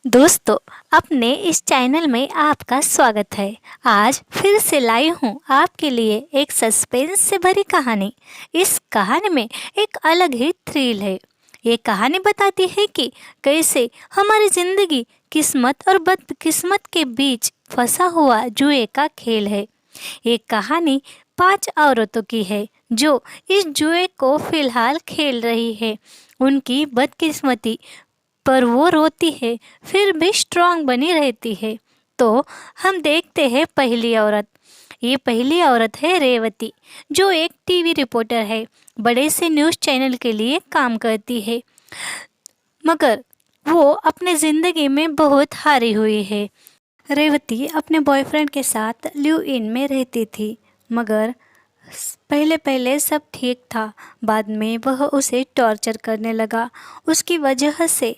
दोस्तों, अपने इस चैनल में आपका स्वागत है। आज फिर से लाई हूँ आपके लिए एक सस्पेंस से भरी कहानी। इस कहानी में एक अलग ही थ्रिल है। ये कहानी बताती है कि कैसे हमारी जिंदगी किस्मत और बदकिस्मत के बीच फंसा हुआ जुए का खेल है। ये कहानी 5 औरतों की है जो इस जुए को फिलहाल खेल रही है। उनकी बदकिस्मती पर वो रोती है फिर भी स्ट्रांग बनी रहती है। तो हम देखते हैं पहली औरत। ये पहली औरत है रेवती, जो एक टीवी रिपोर्टर है। बड़े से न्यूज़ चैनल के लिए काम करती है, मगर वो अपने ज़िंदगी में बहुत हारी हुई है। रेवती अपने बॉयफ्रेंड के साथ लिव इन में रहती थी, मगर पहले पहले सब ठीक था। बाद में वह उसे टॉर्चर करने लगा। उसकी वजह से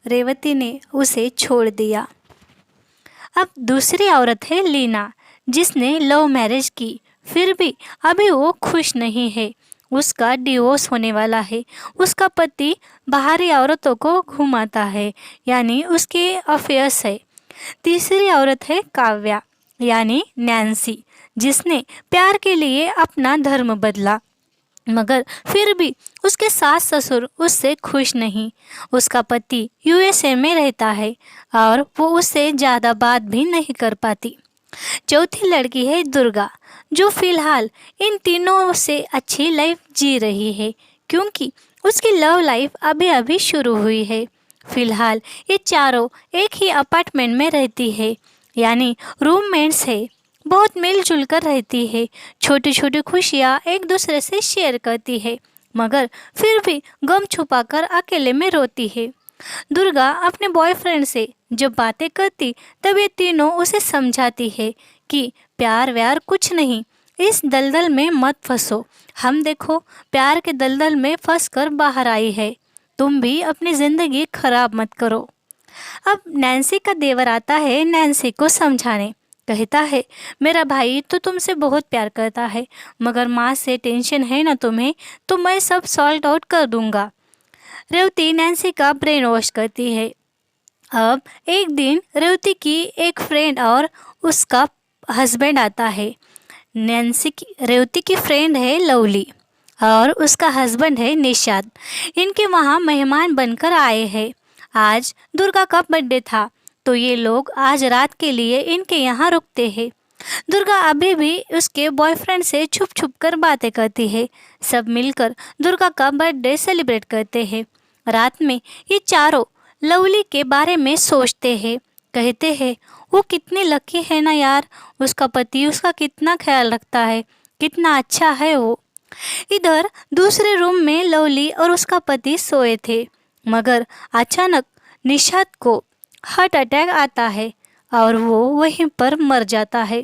रेवती ने उसे छोड़ दिया। अब दूसरी औरत है लीना, जिसने लव मैरिज की, फिर भी अभी वो खुश नहीं है। उसका डिवोर्स होने वाला है। उसका पति बाहरी औरतों को घुमाता है, यानी उसके अफेयर्स है। तीसरी औरत है काव्या, यानी नैन्सी, जिसने प्यार के लिए अपना धर्म बदला, मगर फिर भी उसके सास ससुर उससे खुश नहीं। उसका पति यूएसए में रहता है और वो उससे ज़्यादा बात भी नहीं कर पाती। चौथी लड़की है दुर्गा, जो फिलहाल इन तीनों से अच्छी लाइफ जी रही है, क्योंकि उसकी लव लाइफ अभी अभी शुरू हुई है। फिलहाल ये चारों एक ही अपार्टमेंट में रहती है, यानी रूममेट्स है। बहुत मिलजुल कर रहती है। छोटी छोटी खुशियाँ एक दूसरे से शेयर करती है, मगर फिर भी गम छुपाकर अकेले में रोती है। दुर्गा अपने बॉयफ्रेंड से जब बातें करती, तब ये तीनों उसे समझाती है कि प्यार व्यार कुछ नहीं, इस दलदल में मत फंसो। हम देखो प्यार के दलदल में फंस कर बाहर आई है, तुम भी अपनी ज़िंदगी खराब मत करो। अब नैन्सी का देवर आता है नैन्सी को समझाने। कहता है, मेरा भाई तो तुमसे बहुत प्यार करता है, मगर माँ से टेंशन है ना तुम्हें, तो मैं सब सॉल्ट आउट कर दूंगा। रेवती नैन्सी का ब्रेन वॉश करती है। अब एक दिन रेवती की एक फ्रेंड और उसका हस्बैंड आता है। रेवती की फ्रेंड है लवली और उसका हस्बैंड है निषाद। इनके वहाँ मेहमान बनकर आए हैं। आज दुर्गा का बर्थडे था, तो ये लोग आज रात के लिए इनके यहाँ रुकते हैं। दुर्गा अभी भी उसके बॉयफ्रेंड से छुप छुप कर बातें करती है। सब मिलकर दुर्गा का बर्थडे सेलिब्रेट करते हैं। रात में ये चारों लवली के बारे में सोचते हैं। कहते हैं, वो कितनी लकी है ना यार, उसका पति उसका कितना ख्याल रखता है, कितना अच्छा है वो। इधर दूसरे रूम में लवली और उसका पति सोए थे, मगर अचानक निषाद को हार्ट अटैक आता है और वो वहीं पर मर जाता है।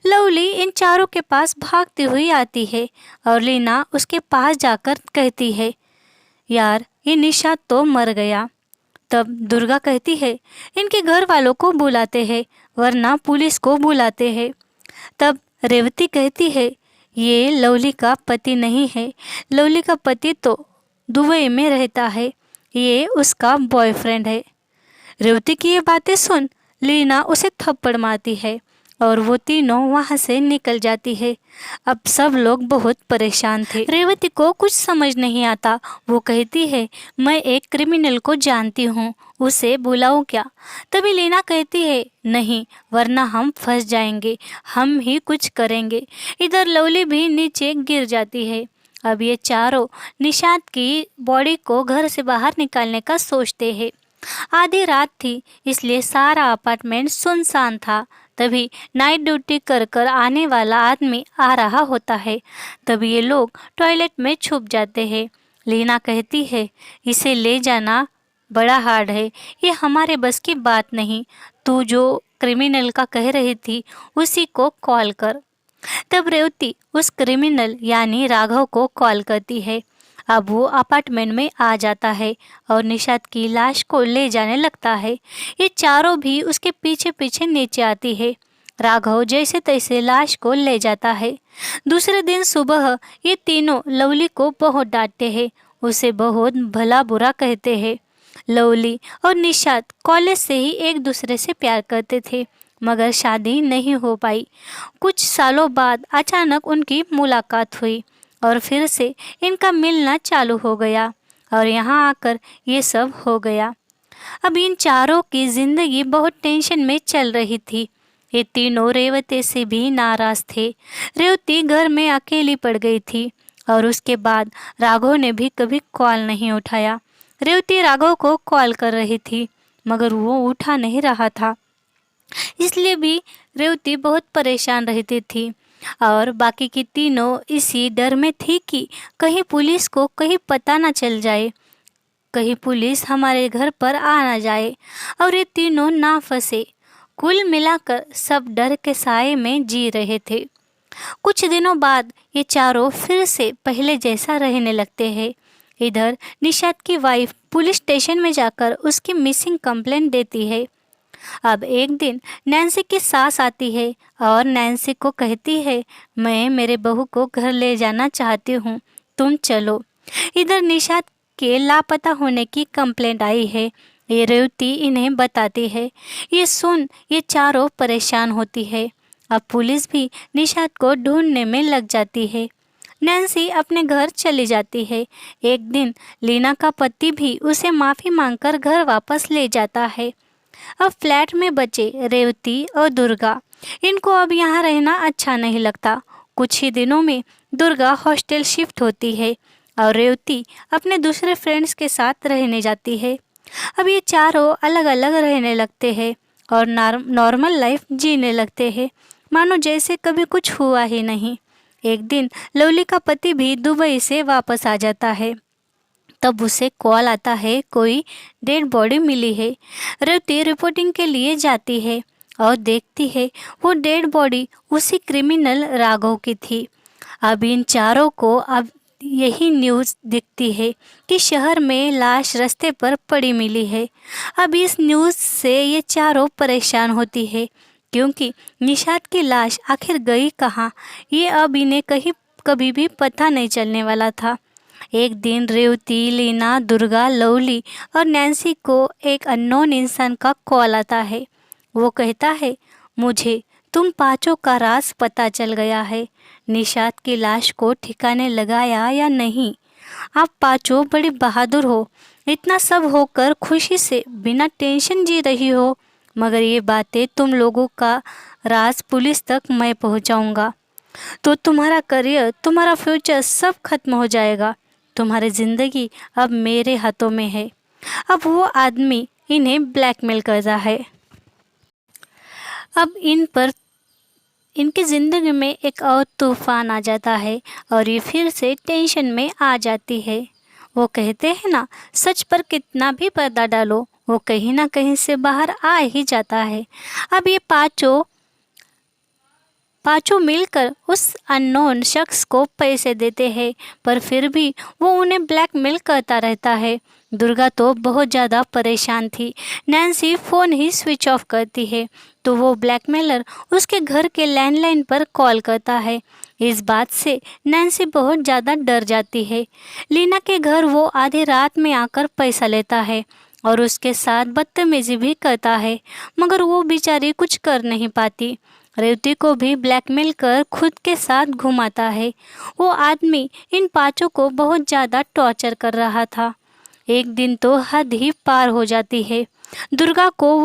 लवली इन चारों के पास भागती हुई आती है और लीना उसके पास जाकर कहती है, यार ये निषाद तो मर गया। तब दुर्गा कहती है, इनके घर वालों को बुलाते हैं, वरना पुलिस को बुलाते हैं। तब रेवती कहती है, ये लवली का पति नहीं है, लवली का पति तो दुबई में रहता है, ये उसका बॉयफ्रेंड है। रेवती की ये बातें सुन लीना उसे थप्पड़ मारती है और वो तीनों वहाँ से निकल जाती है। अब सब लोग बहुत परेशान थे। रेवती को कुछ समझ नहीं आता। वो कहती है, मैं एक क्रिमिनल को जानती हूँ, उसे बुलाऊं क्या? तभी लीना कहती है, नहीं, वरना हम फंस जाएंगे, हम ही कुछ करेंगे। इधर लवली भी नीचे गिर जाती है। अब ये चारों निषाद की बॉडी को घर से बाहर निकालने का सोचते हैं। आधी रात थी, इसलिए सारा अपार्टमेंट सुनसान था। तभी नाइट ड्यूटी कर कर आने वाला आदमी आ रहा होता है। तभी ये लोग टॉयलेट में छुप जाते हैं। लीना कहती है, इसे ले जाना बड़ा हार्ड है, ये हमारे बस की बात नहीं। तू जो क्रिमिनल का कह रही थी, उसी को कॉल कर। तब रेवती उस क्रिमिनल यानी राघव को कॉल करती है। अब वो अपार्टमेंट में आ जाता है और निषाद की लाश को ले जाने लगता है। ये चारों भी उसके पीछे पीछे नीचे आती है। राघव जैसे तैसे लाश को ले जाता है। दूसरे दिन सुबह ये तीनों लवली को बहुत डांटते हैं, उसे बहुत भला बुरा कहते हैं। लवली और निशात कॉलेज से ही एक दूसरे से प्यार करते थे, मगर शादी नहीं हो पाई। कुछ सालों बाद अचानक उनकी मुलाकात हुई और फिर से इनका मिलना चालू हो गया और यहाँ आकर ये सब हो गया। अब इन चारों की जिंदगी बहुत टेंशन में चल रही थी। ये तीनों रेवती से भी नाराज थे। रेवती घर में अकेली पड़ गई थी और उसके बाद राघव ने भी कभी कॉल नहीं उठाया। रेवती राघव को कॉल कर रही थी मगर वो उठा नहीं रहा था, इसलिए भी रेवती बहुत परेशान रहती थी और बाकी की तीनों इसी डर में थी कि कहीं पुलिस को कहीं पता ना चल जाए, कहीं पुलिस हमारे घर पर आ ना जाए और ये तीनों ना फंसे। कुल मिलाकर सब डर के साए में जी रहे थे। कुछ दिनों बाद ये चारों फिर से पहले जैसा रहने लगते हैं। इधर निशात की वाइफ पुलिस स्टेशन में जाकर उसकी मिसिंग कंप्लेंट देती है। अब एक दिन नैन्सी की सास आती है और नैन्सी को कहती है, मैं मेरे बहू को घर ले जाना चाहती हूँ, तुम चलो। इधर निशात के लापता होने की कंप्लेंट आई है। ये रेवती इन्हें बताती है। ये सुन ये चारों परेशान होती है। अब पुलिस भी निशात को ढूंढने में लग जाती है। नैन्सी अपने घर चली जाती है। एक दिन लीना का पति भी उसे माफ़ी मांगकर घर वापस ले जाता है। अब फ्लैट में बचे रेवती और दुर्गा। इनको अब यहाँ रहना अच्छा नहीं लगता। कुछ ही दिनों में दुर्गा हॉस्टल शिफ्ट होती है और रेवती अपने दूसरे फ्रेंड्स के साथ रहने जाती है। अब ये चारों अलग अलग रहने लगते हैं और नॉर्मल लाइफ जीने लगते हैं, मानो जैसे कभी कुछ हुआ ही नहीं। एक दिन लवली का पति भी दुबई से वापस आ जाता है। तब उसे कॉल आता है, कोई डेड बॉडी मिली है। रेवती रिपोर्टिंग के लिए जाती है और देखती है वो डेड बॉडी उसी क्रिमिनल राघव की थी। अब इन चारों को अब यही न्यूज़ दिखती है कि शहर में लाश रास्ते पर पड़ी मिली है। अब इस न्यूज़ से ये चारों परेशान होती है क्योंकि निशात की लाश आखिर गई कहाँ, ये अब इन्हें कहीं कभी भी पता नहीं चलने वाला था। एक दिन रेवती, लीना, दुर्गा, लवली और नैन्सी को एक अननोन इंसान का कॉल आता है। वो कहता है, मुझे तुम पांचों का राज पता चल गया है। निशात की लाश को ठिकाने लगाया या नहीं? आप पांचों बड़े बहादुर हो। इतना सब होकर खुशी से बिना टेंशन जी रही हो, मगर ये बातें तुम लोगों का राज पुलिस तक मैं पहुंचाऊंगा तो तुम्हारा करियर, तुम्हारा फ्यूचर सब खत्म हो जाएगा। तुम्हारी ज़िंदगी अब मेरे हाथों में है। अब वो आदमी इन्हें ब्लैकमेल करता है। अब इनकी ज़िंदगी में एक और तूफान आ जाता है और ये फिर से टेंशन में आ जाती है। वो कहते हैं ना, सच पर कितना भी पर्दा डालो वो कहीं ना कहीं से बाहर आ ही जाता है। अब ये पांचों मिलकर उस अननोन शख्स को पैसे देते हैं, पर फिर भी वो उन्हें ब्लैकमेल करता रहता है। दुर्गा तो बहुत ज़्यादा परेशान थी। नैन्सी फ़ोन ही स्विच ऑफ करती है तो वो ब्लैकमेलर उसके घर के लैंडलाइन पर कॉल करता है। इस बात से नैन्सी बहुत ज़्यादा डर जाती है। लीना के घर वो आधी रात में आकर पैसा लेता है और उसके साथ बदतमीजी भी करता है, मगर वो बेचारी कुछ कर नहीं पाती। रेवती को भी ब्लैकमेल कर खुद के साथ घुमाता है। वो आदमी इन पांचों को बहुत ज़्यादा टॉर्चर कर रहा था। एक दिन तो हद ही पार हो जाती है। दुर्गा को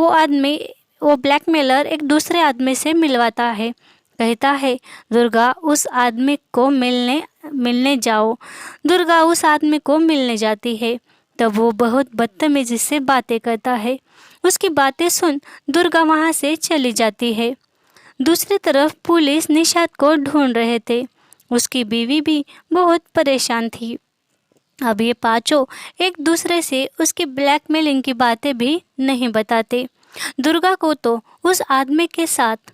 वो ब्लैकमेलर एक दूसरे आदमी से मिलवाता है। कहता है, दुर्गा उस आदमी को मिलने जाओ। दुर्गा उस आदमी को मिलने जाती है। तब वो बहुत बदतमीजी से बातें करता है। उसकी बातें सुन दुर्गा वहाँ से चली जाती है। दूसरी तरफ पुलिस निशात को ढूंढ रहे थे। उसकी बीवी भी बहुत परेशान थी। अब ये पांचों एक दूसरे से उसकी ब्लैकमेलिंग की बातें भी नहीं बताते। दुर्गा को तो उस आदमी के साथ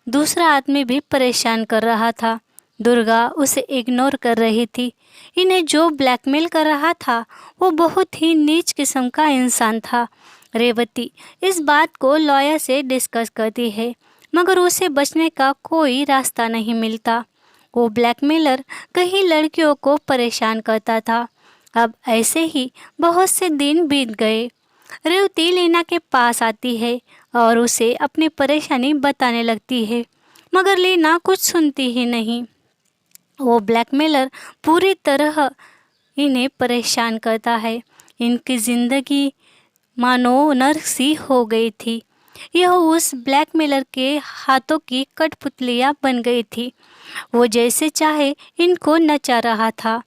दूसरा आदमी भी परेशान कर रहा था। दुर्गा उसे इग्नोर कर रही थी। इन्हें जो ब्लैकमेल कर रहा था वो बहुत ही नीच किस्म का इंसान था। रेवती इस बात को लॉयर से डिस्कस करती है, मगर उसे बचने का कोई रास्ता नहीं मिलता। वो ब्लैकमेलर कई लड़कियों को परेशान करता था। अब ऐसे ही बहुत से दिन बीत गए। रेवती लीना के पास आती है और उसे अपनी परेशानी बताने लगती है, मगर लीना कुछ सुनती ही नहीं। वो ब्लैकमेलर पूरी तरह इन्हें परेशान करता है। इनकी ज़िंदगी मानो नर्क सी हो गई थी। यह उस ब्लैकमेलर के हाथों की कठपुतलियाँ बन गई थी। वो जैसे चाहे इनको नचा रहा था।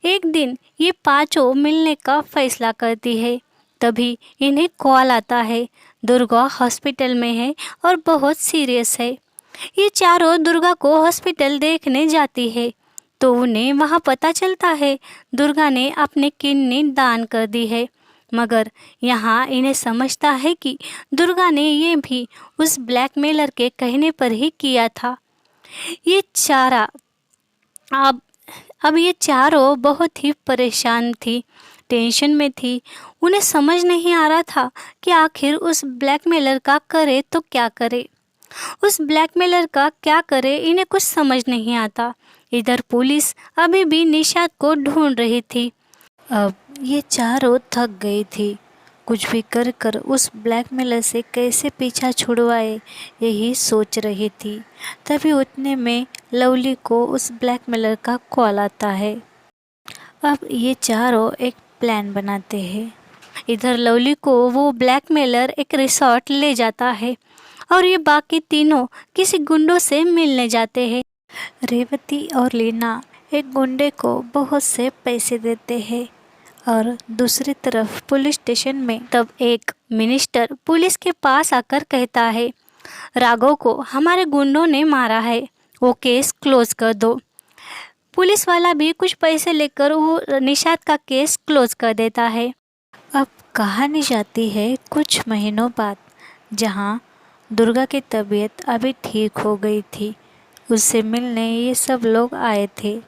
एक दिन ये पांचों मिलने का फैसला करती है। तभी इन्हें कॉल आता है। दुर्गा हॉस्पिटल में है और बहुत सीरियस है। ये चारों दुर्गा को हॉस्पिटल देखने जाती है तो उन्हें वहाँ पता चलता है दुर्गा ने अपने किडनी दान कर दी है। मगर यहाँ इन्हें समझता है कि दुर्गा ने ये भी उस ब्लैकमेलर के कहने पर ही किया था। ये चारा अब अब ये चारों बहुत ही परेशान थी, टेंशन में थी। उन्हें समझ नहीं आ रहा था कि आखिर उस ब्लैकमेलर का करे तो क्या करे। उस ब्लैकमेलर का क्या करे इन्हें कुछ समझ नहीं आता। इधर पुलिस अभी भी निशात को ढूंढ रही थी। अब ये चारों थक गई थी। कुछ भी कर कर उस ब्लैकमेलर से कैसे पीछा छुड़वाए यही सोच रही थी। तभी उतने में लवली को उस ब्लैकमेलर का कॉल आता है। अब ये चारों एक प्लान बनाते हैं। इधर लवली को वो ब्लैकमेलर एक रिसॉर्ट ले जाता है और ये बाकी तीनों किसी गुंडों से मिलने जाते हैं। रेवती और लीना एक गुंडे को बहुत से पैसे देते हैं और दूसरी तरफ पुलिस स्टेशन में तब एक मिनिस्टर पुलिस के पास आकर कहता है, राघव को हमारे गुंडों ने मारा है, वो केस क्लोज कर दो। पुलिस वाला भी कुछ पैसे लेकर वो निशात का केस क्लोज कर देता है। अब कहानी जाती है कुछ महीनों बाद, जहाँ दुर्गा की तबीयत अभी ठीक हो गई थी। उससे मिलने ये सब लोग आए थे।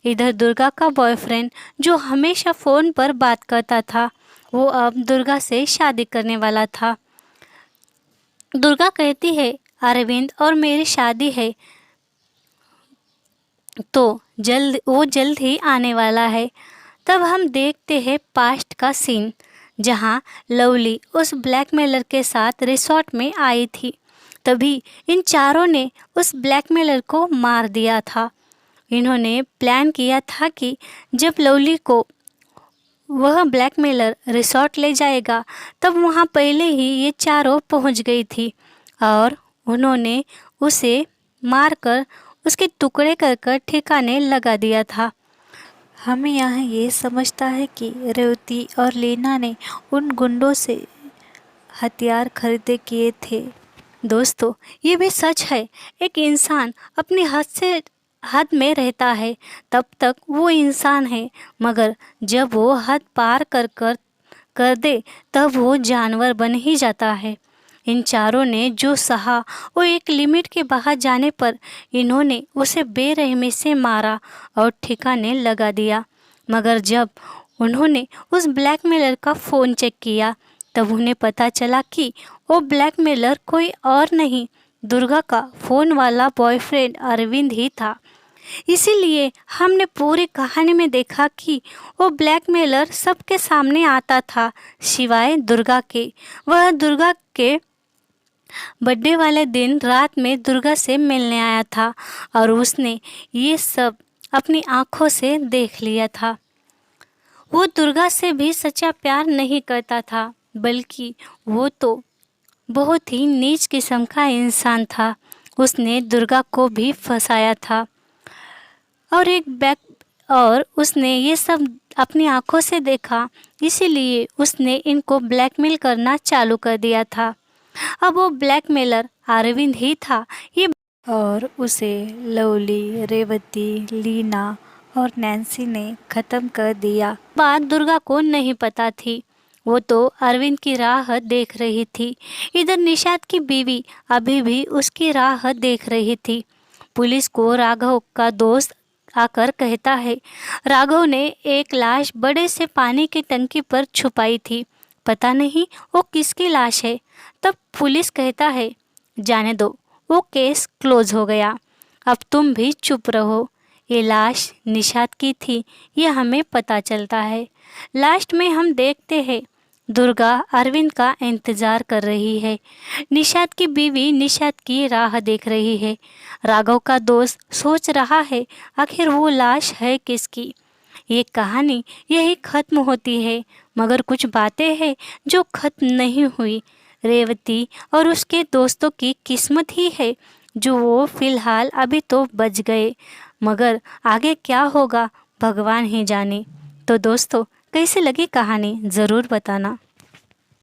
इधर दुर्गा का बॉयफ्रेंड जो हमेशा फ़ोन पर बात करता था, वो अब दुर्गा से शादी करने वाला था। दुर्गा कहती है, अरविंद और मेरी शादी है तो जल्द ही आने वाला है। तब हम देखते हैं पास्ट का सीन, जहाँ लवली उस ब्लैकमेलर के साथ रिसॉर्ट में आई थी। तभी इन चारों ने उस ब्लैकमेलर को मार दिया था। इन्होंने प्लान किया था कि जब लवली को वह ब्लैकमेलर रिसॉर्ट ले जाएगा तब वहाँ पहले ही ये चारों पहुँच गई थी और उन्होंने उसे मारकर उसके टुकड़े कर कर ठिकाने लगा दिया था। हमें यहाँ ये समझता है कि रेवती और लीना ने उन गुंडों से हथियार खरीदे किए थे। दोस्तों, ये भी सच है, एक इंसान अपनी हद में रहता है तब तक वो इंसान है, मगर जब वो हद पार कर दे तब वो जानवर बन ही जाता है। इन चारों ने जो सहा वो एक लिमिट के बाहर जाने पर इन्होंने उसे बेरहमी से मारा और ठिकाने लगा दिया। मगर जब उन्होंने उस ब्लैकमेलर का फ़ोन चेक किया तब उन्हें पता चला कि वो ब्लैकमेलर कोई और नहीं, दुर्गा का फ़ोन वाला बॉयफ्रेंड अरविंद ही था। इसीलिए हमने पूरी कहानी में देखा कि वो ब्लैकमेलर सबके सामने आता था सिवाय दुर्गा के। वह दुर्गा के बर्थडे वाले दिन रात में दुर्गा से मिलने आया था और उसने ये सब अपनी आँखों से देख लिया था। वो दुर्गा से भी सच्चा प्यार नहीं करता था, बल्कि वो तो बहुत ही नीच किस्म का इंसान था। उसने दुर्गा को भी फंसाया था और उसने ये सब अपनी आंखों से देखा, इसीलिए उसने इनको ब्लैकमेल करना चालू कर दिया था। अब वो ब्लैकमेलर अरविंद ही था और उसे लवली, रेवती, लीना और नैन्सी ने ख़त्म कर दिया। बात दुर्गा को नहीं पता थी, वो तो अरविंद की राह देख रही थी। इधर निशात की बीवी अभी भी उसकी राह देख रही थी। पुलिस को राघव का दोस्त आकर कहता है, राघव ने एक लाश बड़े से पानी की टंकी पर छुपाई थी, पता नहीं वो किसकी लाश है। तब पुलिस कहता है, जाने दो, वो केस क्लोज हो गया, अब तुम भी चुप रहो। ये लाश निषाद की थी, यह हमें पता चलता है। लास्ट में हम देखते हैं दुर्गा अरविंद का इंतजार कर रही है। निषाद की बीवी निषाद की राह देख रही है। राघव का दोस्त सोच रहा है आखिर वो लाश है किसकी। ये कहानी यही खत्म होती है, मगर कुछ बातें हैं जो खत्म नहीं हुई। रेवती और उसके दोस्तों की किस्मत ही है जो वो फिलहाल अभी तो बच गए, मगर आगे क्या होगा भगवान ही जाने। तो दोस्तों, कैसी लगी कहानी ज़रूर बताना।